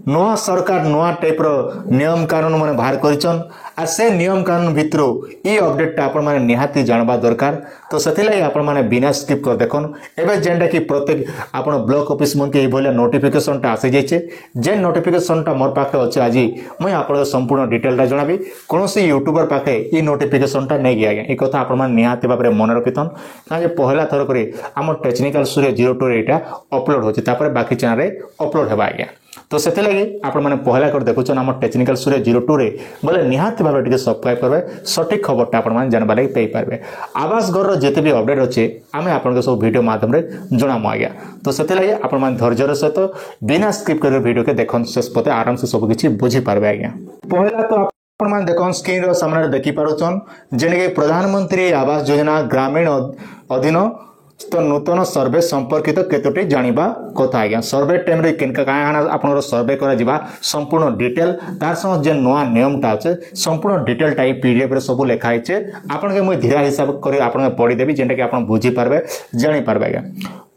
नुआ सरकार नुआ टाइप नियम कानून मैंने बाहर कर से नियम कानून भितर ये अपडेटा आपण मैंने निहाती जानवा दरकार। तो से आपण मैंने बिना स्किप कर देखन एवं जेनटा कि प्रत्येक आप ब्लॉक ऑफिस मन के भाया नोटिफिकेशनटा आसी जाइए जे नोटिफिकेशनटा मोर पाखे अच्छे आज मुझे आप संपूर्ण डिटेलटा जनाबी कौन सी यूट्यूबर पाखे ये नोटिफिकेशनटा नहीं गया ये कथा आप निहाती भाव में मन रखिथन कहीं पहला थर कर आम टेक्निकल सूर्य 02 यहाँ अपलोड होता बाकी चैनल अपलोड होगा आज्ञा। तो से लगे आप पहला कर देखुन आम टेक्निकल सूर्य 02 रे बोले निहाती भाव टे सब्सक्राइब करेंगे सठिक खबरटा आप जानवा लगे पारे। आवास घर जिते भी अपडेट अच्छे आम आप सब वीडियो माध्यम जनामु आज्ञा। तो से लगे आप धैर्यर सहित बिना स्किप कर वीडियो के देखन शेष पते आराम से सबकि बुझीपारे आज्ञा। पहला तो आप देखो स्क्रीन सामने देखिपारुन जेने प्रधानमंत्री आवास योजना ग्रामीण अधीन तो नूतन सर्वे संपर्कित केतोटी जानिबा कथा आज्ञा। सर्वे टाइम रे केनका काना आपनर सर्वे करा जिबा संपूर्ण डिटेल तार संग जे नवा नियमटा আছে संपूर्ण डिटेलटा ई पीडीएफ रे सब लिखा है आपन के मुई धीरा हिसाब करी आपन पढी देबी जेंटा कि आपन बुझी पारबे जानि पारबे आज्ञा।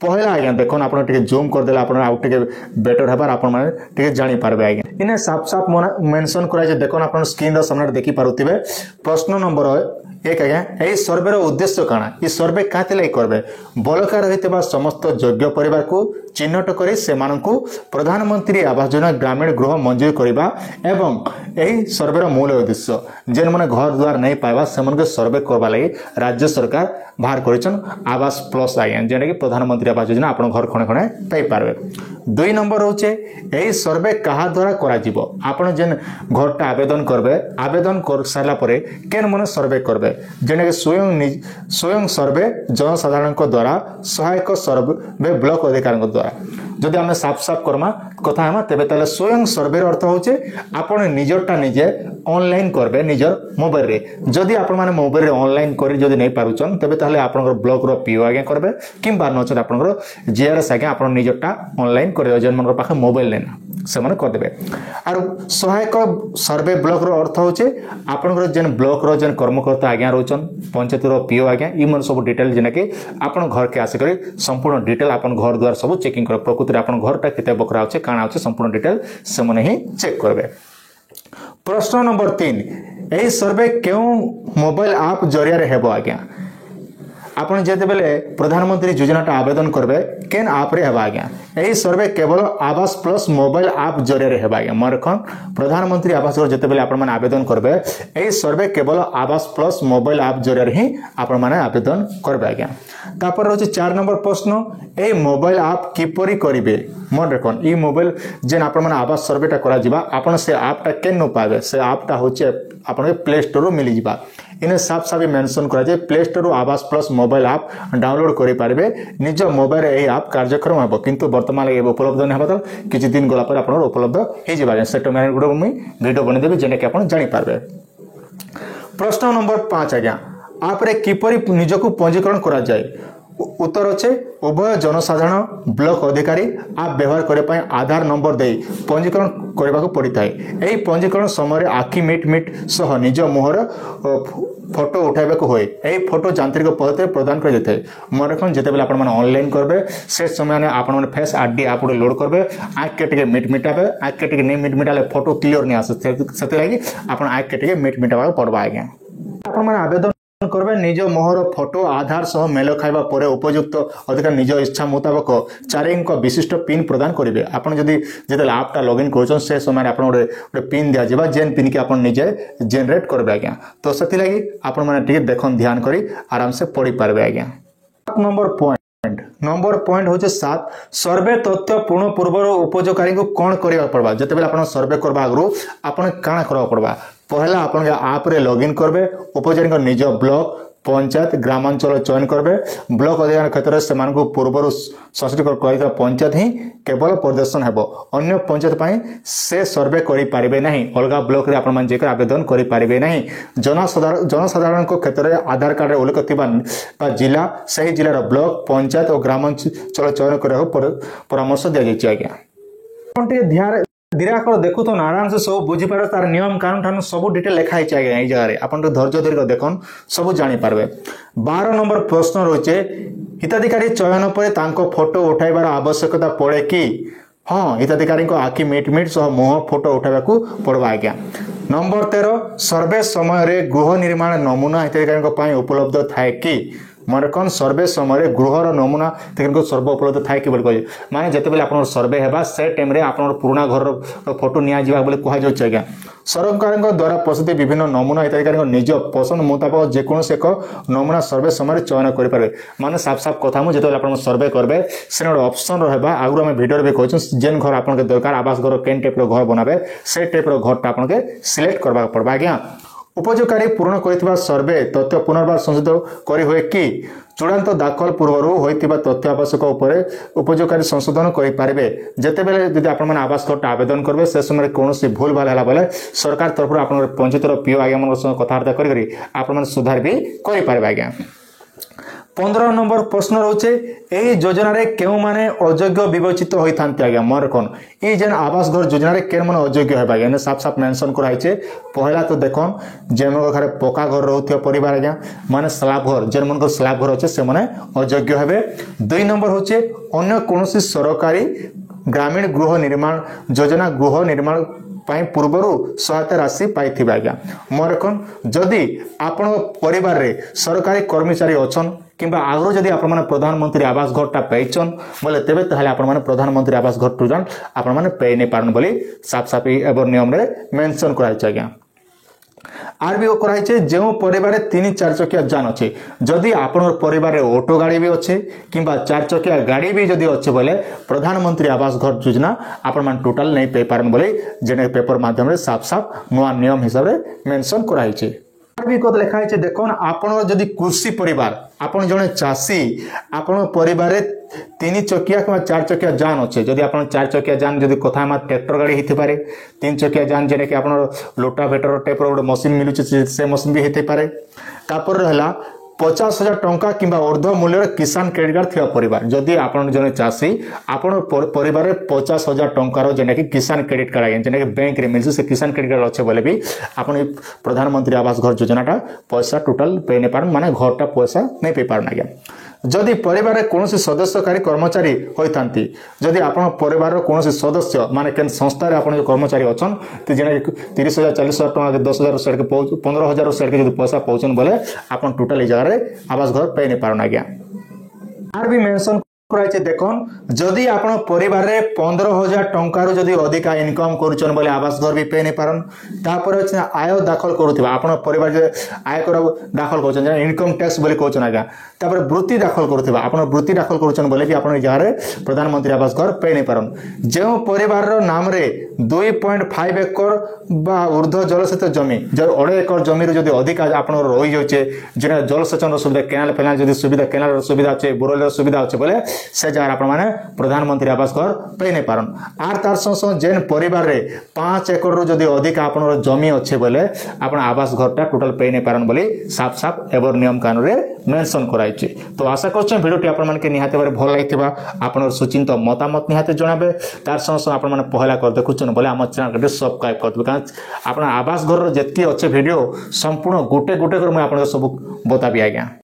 पहला आज्ञा देखो आप जूम कर देला आपन आउ टे बेटर हेबार आपन माने टे जानि पारबे आज्ञा। इने साफ साफ मेंशन करा जे देखो आपन स्क्रीन रो सामने देखि पारुतिबे प्रश्न नंबर 1 आज्ञा ए सर्वे रो उद्देश्य काना ई सर्वे काते लाई करबे बलका रहितबा समस्त योग्य परिवार को चिन्हट करी सेमानकु प्रधानमंत्री आवास योजना ग्रामीण गृह मंजूर करिबा एवं एही सर्वे रो मूल उद्देश्य जेन माने घर द्वार नहीं पाइबा सेमनके सर्वे करबा लागि राज्य सरकार बाहर करिछन आवास प्लस आज्ञा जेने कि प्रधानमंत्री आवास योजना आपन घर खणे खणे पाई पारबे। 2 नंबर होचे एही सर्वे कहा द्वारा करा जिवो आपन जेन घरटा आवेदन करबे आवेदन कर सारला परे केन माने सर्वे करबे जेने कि स्वयं सर्वे जनसाधारण द्वारा सहायक सर्वे ब्लॉक अधिकारी द्वारा जदि आम साफ साफ करमा कथा हेमा तेबे ताले स्वयं सर्वे अर्थ होचे आपण निजरटा निजे ऑनलाइन करबे निजर मोबाइल रे जदि आपण माने मोबाइल रे ऑनलाइन करी जदि नहीं पारुचन तेबे ताले आपनकर ब्लॉक रो पीओ आगे करबे किंबा नचर आपनकर जीआरएस आगे आपण निजरटा ऑनलाइन करबे जन मनकर पाखे मोबाइल लेना से माने कर देबे। आरो सहायक सर्वे ब्लॉक रो अर्थ होचे आपनकर जेन ब्लॉक रो जेन कर्मकर्ता आगे रहचन पंचायत रो पीओ आगे ई मन सब डिटेल जेना कि आपण घर के आसे करी संपूर्ण डिटेल आपण घर द्वार सब चेकिंग कर प्रकृति आपण घरटा केते बकरा होचे काना होचे संपूर्ण डिटेल से माने ही चेक करबे। प्रश्न नंबर 3 एही सर्वे क्यों मोबाइल ऐप जरिया रे हेबो आज्ञा आपण जेते बेले प्रधानमंत्री योजनाटा आवेदन करबे केन ऐप रे हेबा आज्ञा एही सर्वे केवल आवास प्लस मोबाइल ऐप जरिया रे हेबा आज्ञा मरखन प्रधानमंत्री आवास जेते बेले आपण माने आवेदन करबे एही सर्वे केवल आवास प्लस मोबाइल ऐप जरिया रे ही आपण माने आवेदन करबे आज्ञा। तापर होचे 4 नंबर प्रश्न ए मोबाइल ऐप किपरि करिवे मन रखन ई मोबाइल जेन आपण माने आवास सर्वेटा करा जिबा आपण से ऐपटा केन न पावे से ऐपटा होचे आपण के प्ले स्टोर रो मिलि जिबा इने साफ साफ मेंशन करा जे प्ले स्टोर रो आवास प्लस मोबाइल ऐप डाउनलोड करि पारबे निज मोबाइल रे ए ऐप कार्यक्रम हबो किंतु वर्तमान ए उपलब्ध नै हबा त किछि दिन गला पर आपण उपलब्ध हे जिबा सेट मैंने गुडो मुई वीडियो बने देबे जेने कि आपण जानि पारबे। प्रश्न नंबर 5 आज्ञा आप रे किपरि निजको पंजीकरण करा जाय उत्तर अच्छे उभय जनसाधारण ब्लॉक अधिकारी आप व्यवहार करने आधार नंबर दे पंजीकरण करने को पड़ता है यही पंजीकरण समय आखि मिट मिट सह निज मुहर फोटो उठाइबा को होए यही फोटो यांत्रिक पद्धति प्रदान कर देते मन रखन जेते बेले आपण माने ऑनलाइन करबे से समय ने आपण माने फेस आईडी आप लोड करबे आँख के टिके मिट मिटाबे आँख के टिके नहीं मिट मिटाले फोटो क्लियर नहीं आसे सेते लागि आपण आँख के टिके मिट मिटाबा पड़बा आज्ञा। आपण माने आवेदन करबे निज मोहर फोटो आधार सह मेल खाइबा परे उपयुक्त अधिकार निज इच्छा मुताबक 4 अंक विशिष्ट पिन प्रदान करेंगे आपन जदि जेते ऐपटा लॉगिन करछन से समय आपन ओडे पिन दिया जेबा जेन पिन के आपन निजे जनरेट करबे आज्ञा। तो सेति लागि आपन माने टिके देखन ध्यान करी आराम से पढ़ी पारबे आज्ञा। नंबर पॉइंट होचे 7 सर्वे तथ्य पूर्ण पूर्व उपयोगकारी को कोन करिया पड़बा जेते बेले आपन सर्वे करबा आगरो आपन काना करबा पड़बा पहला आपन ऐप रे लॉगिन करबे उपयोगकारी निज ब्लॉक पंचायत ग्रामांचल चयन करबे ब्लॉक अधिकार क्षेत्र से पूर्व संश्लिष्ट पंचायत ही केवल प्रदर्शन हेबो अन्य पंचायत पाई से सर्वे करि पारिबे नहीं अलगा ब्लॉक रे आपण मान जेकर आवेदन करि पारिबे नहीं जनसाधारण को क्षेत्र रे आधार कार्ड रे उल्लेख थिबा जिला सही जिला रो ब्लॉक पंचायत और ग्रामांचल चयन करबो परामर्श दिया जाय आज्ञा। कोनटे ध्यान दिराकर देखु तो आराम से सब बुझी पारे तार नियम कानून ठान सब डिटेल लिखा है आज्ञा एई जगह रे आपण तो धैर्य धरि देखन सब जानि पारबे। 12 नंबर प्रश्न रोचे हिताधिकारी चयन पर तांको फोटो उठाइबार आवश्यकता पड़े कि हाँ हिताधिकारी आखि मिट मिट सह मुह फोटो उठावा पड़वा आज्ञा। नंबर 13 सर्वे समय गृह निर्माण नमूना हिताधिकारी उपलब्ध थाए कि मन कौन सर्वे समय गृहर नमूना सर्वे उपलब्ध थाए कि कहे माने जिते आप सर्वे होगा से टाइम आप पुराना घर फोटो नि कहुच्छे आज्ञा। सरकार द्वारा प्रस्तुत विभिन्न नमूना हिताधिकारी निज पसंद मुताबक जेकोसी एक नमूना सर्वे समय चयन करेंगे माने साफ साफ कथा मुझे जो आप सर्वे करेंगे से गोटे ऑप्शन रहा आगु आम भिडियो भी कहूँ जेन घर आपके दरकार आवास घर केन टाइप घर बनाबे से टाइप घरटा आपके सिलेक्ट करवा पड़वा आज्ञा। उपयोगकारी पूर्ण कर सर्वे तथ्य पुनर्बार संशोधन करी हुए कि चूड़ांत दाखल पूर्व होता तथ्य आवश्यक उपयोगकारी संशोधन करेंगे जिते बेले जब आप आवास घर आवेदन करेंगे से समय कौन भूल भाल है बोले सरकार तरफ आप पंचायत पीओ आज्ञा मान कथबार्ता कर सुधार भी करेंगे आज्ञा। 15 नंबर प्रश्न रोचे यही योजना रे केउ माने अयोग्य विवेचित होता आज्ञा मोर कौन ये जेन आवास घर योजना रे केन माने अयोग्य है आज्ञा साफ साफ मेंशन कराइछे। पहला तो देखन जेन घर पक्का घर रहउथिया परिवार आज्ञा माने स्लैब घर जेन मन स्लैब घर अच्छे से माने अयोग्य हेबे। 2 नंबर होचे अन्य कोनोसी सरकारी ग्रामीण गृह निर्माण योजना गृह निर्माण पूर्वर सहायता राशि पाई आज्ञा मोर कौन जदि आपण परिवार रे सरकारी कर्मचारी अच्छन किंबा आगु जदि आप प्रधानमंत्री आवास घरटा पाइछन बोले तेबे ताहले आप प्रधानमंत्री आवास घर टूजन आप पे नहीं पारन बोली साफ साफ एवं नियम रे मेंशन कराइछ आज्ञा। आर भी कराइछे जो परिवार 3-4 चकिया जान अच्छे जदि आपण परिवार रे ऑटो गाड़ी भी अच्छे किंबा 4 चकिया गाड़ी भी जदि अच्छे बोले प्रधानमंत्री आवास घर योजना आपण टोटाल नहीं पे पारन बोली जेने पेपर माध्यम रे साफ साफ नुआ नियम हिसाब रे मेंशन कराइछे। भी कत लिखाई देखन आपण जदि कृषि परिवार आपण जने चाषी आपण परिवार 3 चकिया कि 4 चकिया जान अच्छे जदि आप 4 चकिया जान जदि कथा ट्रैक्टर गाड़ी होती पारे 3 चकिया जान जेने कि आप लोटा भेटर टाइप गोटे मशीन मिलूचे से मशीन भी होते पारे। तापर रहा 50,000 टंका किंबा ऊर्ध्व मूल्य किसान क्रेडिट कार्ड थिया परिवार जदि आपण जने चाषी आपण परिवार 50,000 टंकार जेने कि किसान क्रेडिट कार्ड आगे जेने कि बैंक रे मिलছে से किसान क्रेडिट कार्ड अच्छे बोले भी आपण प्रधानमंत्री आवास घर योजनाटा पैसा टोटल पे नहीं पारन माने घरटा पैसा नहीं पे पारन आज्ञा। जदि परिवार कौन सदस्यकारी कर्मचारी होता जदि आप परिवार कौन सदस्य माने केन संस्था आप कर्मचारी अच्छन तो जेने 30,000 40,000 टका 10,000 सेट के 15,000 सेट के पैसा पाउछन बोले आप टोटाल जगह आवास घर पे नहीं पारन आज्ञा। आर भी मेंशन कराइछे देखन जदि आपण परिवार रे 15,000 टंकार जदि अधिका इनकम करूछन बोले आवास घर भी पे नहीं पारन। तापर आय दाखल करूथिबा आपण परिवार जे आय कर दाखल करूछन इनकम टैक्स बोले कहउछन आगा तापर वृत्ति दाखल करूथिबा आपण वृत्ति दाखल करूछन बोले भी आपण जहां रे प्रधानमंत्री आवास घर पे नहीं पारन। जो परिवार रो नाम रे 2.5 एकड़ बा ऊर्ध्व जलसेच जमी जो 2.5 एकड़ जमी रो जदि अधिका आपण रही जाउछे जेना जलसेचन सुविधा केनाल फेनाल जदि सुविधा केनाल सुविधा अच्छे बोरवेल सुविधा अच्छे बोले से जगह आप प्रधानमंत्री आवास घर पे नहीं पारन। आर तार संग जेन परिवार रे 5 एकड़ रो जदि अधिक आप जमी अच्छे बोले आप आवास घरटा टोटाल पे नहीं पारन बोली साफ साफ एवं नियम कानून रे मेंशन कराइछे। तो आशा करछन भिडियोटी आपण मानके निहाते बारे भल लागितबा आपण सुचिंत मतामत निहाते जणाबे तार संग आपण माने पहला कर देखुछन बोले हम चैनल के सब्सक्राइब करबे कारण आपण आवास घर रो जेतकी अच्छे वीडियो संपूर्ण गोटे गोटे कर मैं आपण सब बताबी आज्ञा।